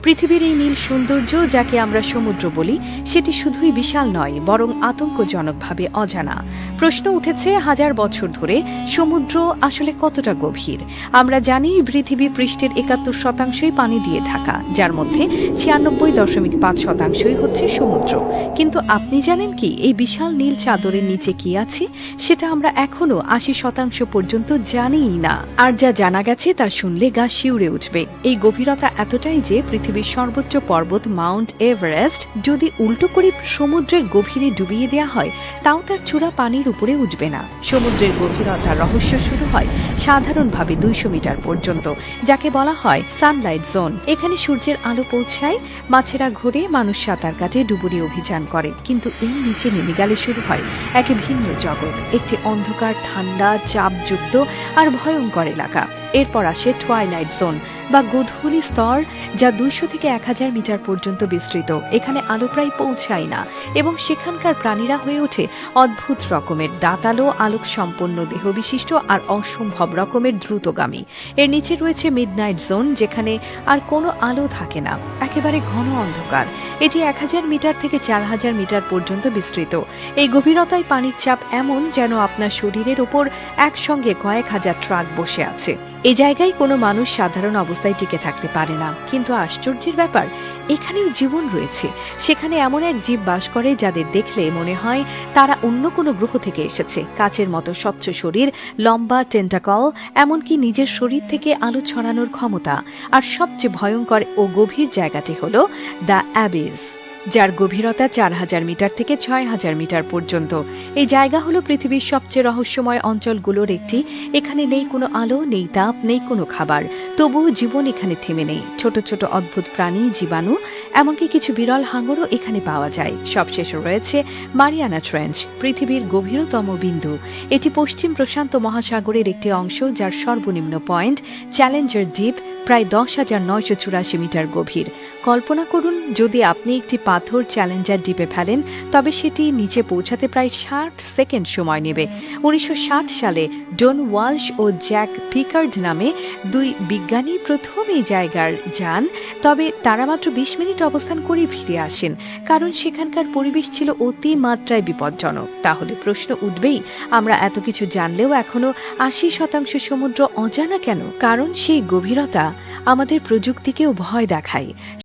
পৃথিবীর এই নীল সৌন্দর্য যাকে আমরা সমুদ্র বলি সেটি শুধুই বিশাল নয় বরং আতঙ্কজনকভাবে অজানা। প্রশ্ন উঠেছে হাজার বছর ধরে সমুদ্র আসলে কতটা গভীর। আমরা জানি পৃথিবী পৃষ্ঠের ৭১% পানি দিয়ে ঢাকা, যার মধ্যে ৯৬.৫% হচ্ছে সমুদ্র। কিন্তু আপনি জানেন কি এই বিশাল নীল চাদরের নিচে কি আছে? সেটা আমরা এখনো ৮০% পর্যন্ত জানিই না। আর যা জানা গেছে তা শুনলে গা শিউরে উঠবে। এই গভীরতা এতটাই যে পৃথিবীর সর্বোচ্চ পর্বত মাউন্ট এভারেস্ট যদি উল্টো করে সমুদ্রের গভীরে ডুবিয়ে দেওয়া হয় তাও তার চূড়া পানির উপরে উঠবে না। সমুদ্রের গভীরতার রহস্য শুরু হয় সাধারণভাবে ২০০ মিটার পর্যন্ত, যাকে বলা হয় সানলাইট জোন। এখানে সূর্যের আলো পৌঁছায়, মাছেরা ঘুরে, মানুষ সাঁতার কাটে, ডুবুরি অভিযান করে। কিন্তু এর নিচে নেমে গেলে শুরু হয় এক ভিন্ন জগৎ, একটি অন্ধকার, ঠান্ডা, চাপযুক্ত আর ভয়ঙ্কর এলাকা। এরপর আসে টুয়াইলাইট জোন বা গোধূলি স্তর, যা ২০০ থেকে ১০০০ মিটার পর্যন্ত বিস্তৃত। এখানে আলো প্রায় পৌঁছায় না এবং সেখানকার প্রাণীরা হয়ে ওঠে অদ্ভুত রকমের দাঁতালো, আলোক সম্পন্ন দেহবিশিষ্ট আর অসম্ভব রকমের দ্রুতগামী। এর নিচে রয়েছে মিডনাইট জোন, যেখানে আর কোনো আলো থাকে না, একেবারে ঘন অন্ধকার। এটি ১০০০ মিটার থেকে ৪০০০ মিটার পর্যন্ত বিস্তৃত। এই গভীরতায় পানির চাপ এমন যেন আপনার শরীরের ওপর একসঙ্গে কয়েক হাজার ট্রাক বসে আছে। এই জায়গায় কোনো মানুষ সাধারণ অবস্থায় টিকে থাকতে পারে না। কিন্তু আশ্চর্যের ব্যাপার, এখানেও জীবন রয়েছে। সেখানে এমন এক জীব বাস করে যাদের দেখলে মনে হয় তারা অন্য কোনো গ্রহ থেকে এসেছে। কাচের মতো স্বচ্ছ শরীর, লম্বা টেন্টাকল, এমনকি নিজের শরীর থেকে আলো ছড়ানোর ক্ষমতা। আর সবচেয়ে ভয়ঙ্কর ও গভীর জায়গাটি হল দ্য অ্যাবিস, যার গভীরতা ৪০০০ মিটার থেকে ৬০০০ মিটার পর্যন্ত। এই জায়গা হলো পৃথিবীর সবচেয়ে রহস্যময় অঞ্চলগুলোর একটি। এখানে নেই কোনো আলো, নেই তাপ, নেই কোনো খাবার, তবুও জীবন এখানে থেমে নেই। ছোট ছোট অদ্ভুত প্রাণী, জীবাণু, এমনকি কিছু বিরল হাঙরও এখানে পাওয়া যায়। সবশেষে রয়েছে মারিয়ানা ট্রেঞ্চ, পৃথিবীর গভীরতম বিন্দু। এটি পশ্চিম প্রশান্ত মহাসাগরের একটি অংশ, যার সর্বনিম্ন পয়েন্ট চ্যালেঞ্জার দ্বীপ প্রায় ১০,৯৮৪ মিটার গভীর। কল্পনা করুন, যদি আপনি একটি পাথর চ্যালেঞ্জার দ্বীপে ফেলেন তবে সেটি নিচে পৌঁছাতে প্রায় ৬০ সেকেন্ড সময় নেবে। ১৯৬০ সালে ডন ওয়ালশ ও জ্যাক পিকার্ড নামে দুই বিজ্ঞানী প্রথম এই জায়গার যান, তবে তারা মাত্র ২০ মিনিট অবস্থান করে ফিরে আসেন, কারণ সেখানকার পরিবেশ ছিল অতিমাত্রায় বিপজ্জনক। তাহলে প্রশ্ন উঠবেই, আমরা এত কিছু জানলেও এখনো ৮০% সমুদ্র অজানা কেন? কারণ সেই গভীরতা আমাদের প্রযুক্তিকেও ভয় দেখায়।